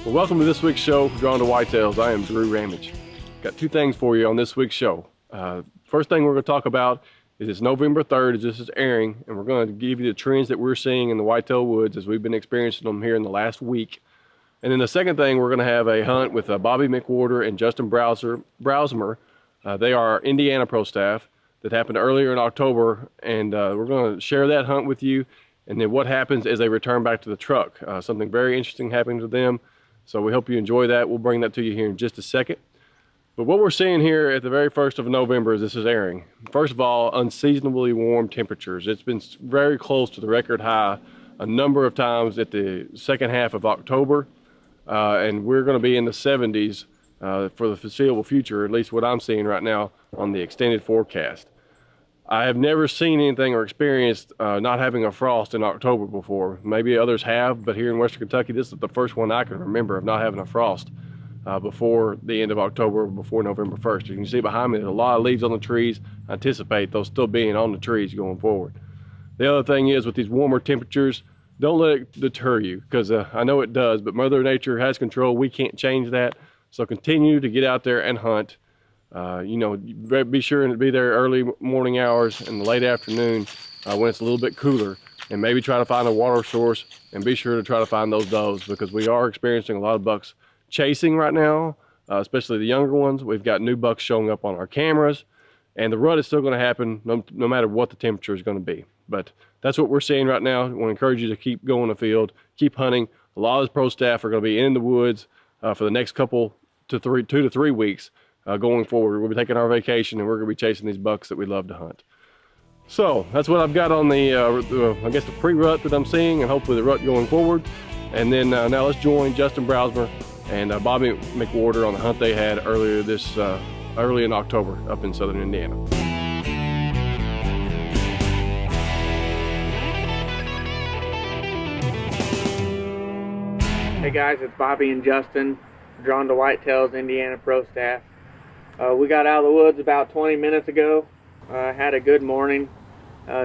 Well, welcome to this week's show, Drawn to Whitetails. I am Drew Ramage. Got two things for you on this week's show. First thing we're going to talk about is it's November 3rd as this is airing, and we're going to give you the trends that we're seeing in the whitetail woods as we've been experiencing them here in the last week. And then the second thing, we're going to have a hunt with Bobby McWhorter and Justin Browsmer. They are Indiana pro staff that happened earlier in October, and we're going to share that hunt with you, and then what happens as they return back to the truck. Something very interesting happened to them. So we hope you enjoy that. We'll bring that to you here in just a second. But what we're seeing here at the very 1st of November as this is airing, first of all, unseasonably warm temperatures. It's been very close to the record high a number of times at the second half of October. And we're going to be in the 70s for the foreseeable future, at least what I'm seeing right now on the extended forecast. I have never seen anything or experienced not having a frost in October before. Maybe others have, but here in Western Kentucky, this is the first one I can remember of not having a frost before the end of October, before November 1st. You can see behind me, there's a lot of leaves on the trees. I anticipate those still being on the trees going forward. The other thing is with these warmer temperatures, don't let it deter you, because I know it does, but Mother Nature has control. We can't change that. So continue to get out there and hunt. You know, be sure to be there early morning hours and the late afternoon when it's a little bit cooler, and maybe try to find a water source, and be sure to try to find those does, because we are experiencing a lot of bucks chasing right now, especially the younger ones. We've got new bucks showing up on our cameras, and the rut is still going to happen no matter what the temperature is going to be. But that's what we're seeing right now. I want to encourage you to keep going to the field, keep hunting. A lot of the pro staff are going to be in the woods for the next 2 to 3 weeks. Going forward, we'll be taking our vacation, and we're going to be chasing these bucks that we love to hunt. So that's what I've got on the, I guess, the pre-rut that I'm seeing, and hopefully the rut going forward. And then now let's join Justin Browsmer and Bobby McWhorter on the hunt they had early in October up in southern Indiana. Hey guys, it's Bobby and Justin, Drawn to Whitetails, Indiana pro staff. We got out of the woods about 20 minutes ago. Had a good morning.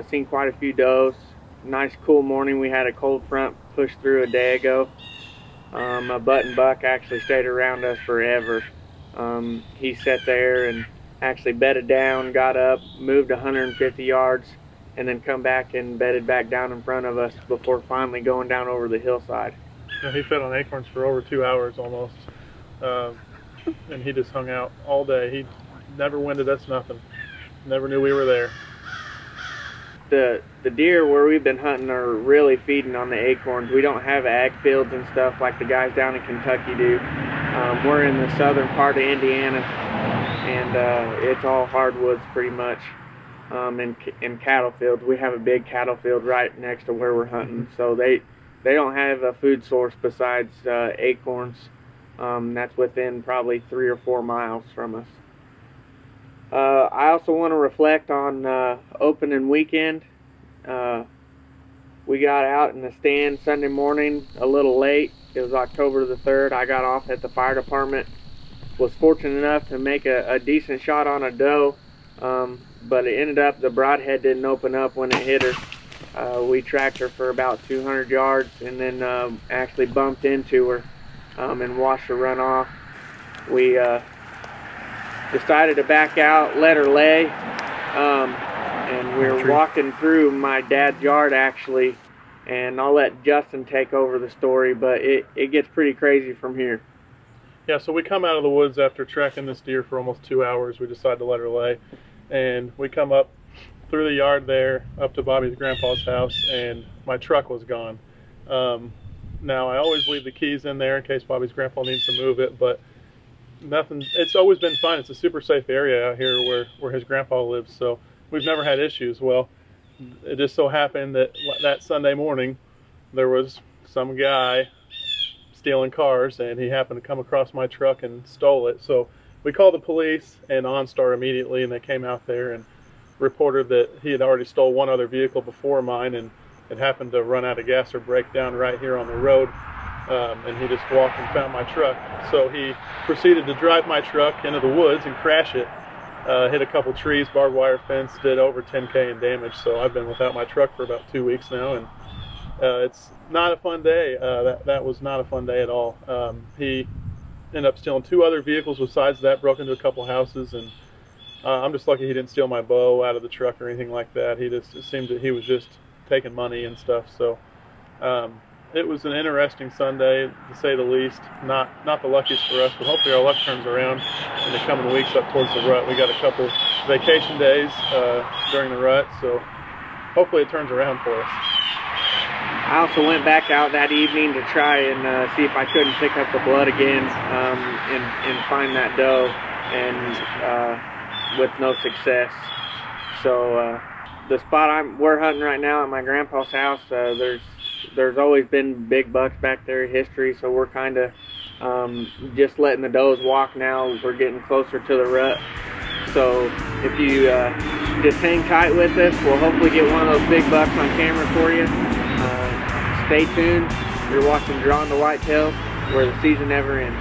Seen quite a few does. Nice cool morning. We had a cold front push through a day ago. A button buck actually stayed around us forever. He sat there and actually bedded down, got up, moved 150 yards, and then come back and bedded back down in front of us before finally going down over the hillside. Yeah, he fed on acorns for over 2 hours almost. And he just hung out all day. He never winded us nothing. Never knew we were there. The deer where we've been hunting are really feeding on the acorns. We don't have ag fields and stuff like the guys down in Kentucky do. We're in the southern part of Indiana, and it's all hardwoods pretty much. In cattle fields, we have a big cattle field right next to where we're hunting, so they don't have a food source besides acorns. That's within probably 3 or 4 miles from us. I also want to reflect on opening weekend. We got out in the stand Sunday morning a little late. It was October the 3rd. I got off at the fire department. Was fortunate enough to make a decent shot on a doe, but it ended up the broadhead didn't open up when it hit her. We tracked her for about 200 yards and then actually bumped into her and watched her run off. We decided to back out, let her lay, and we were walking through my dad's yard actually, and I'll let Justin take over the story, but it gets pretty crazy from here. Yeah, so we come out of the woods after tracking this deer for almost 2 hours. We decided to let her lay, and we come up through the yard there up to Bobby's grandpa's house, and my truck was gone. Now I always leave the keys in there in case Bobby's grandpa needs to move it, but nothing. It's always been fine. It's a super safe area out here where his grandpa lives, so we've never had issues. Well, it just so happened that Sunday morning there was some guy stealing cars, and he happened to come across my truck and stole it. So we called the police and OnStar immediately, and they came out there and reported that he had already stole one other vehicle before mine, and it happened to run out of gas or break down right here on the road, and he just walked and found my truck. So he proceeded to drive my truck into the woods and crash it, hit a couple trees, barbed wire fence, did over 10K in damage. So I've been without my truck for about 2 weeks now, and It's not a fun day. That was not a fun day at all. He ended up stealing 2 other vehicles besides that, broke into a couple houses, and I'm just lucky he didn't steal my bow out of the truck or anything like that. It seemed that he was just taking money and stuff. So it was an interesting Sunday, to say the least. Not the luckiest for us, but hopefully our luck turns around in the coming weeks up towards the rut. We got a couple vacation days during the rut, so hopefully it turns around for us. I also went back out that evening to try and see if I couldn't pick up the blood again and find that doe, and with no success. So the spot we're hunting right now at my grandpa's house, there's always been big bucks back there in history, so we're kind of just letting the does walk now. We're getting closer to the rut. So if you just hang tight with us, we'll hopefully get one of those big bucks on camera for you. Stay tuned. You're watching Drawn to Whitetails, where the season never ends.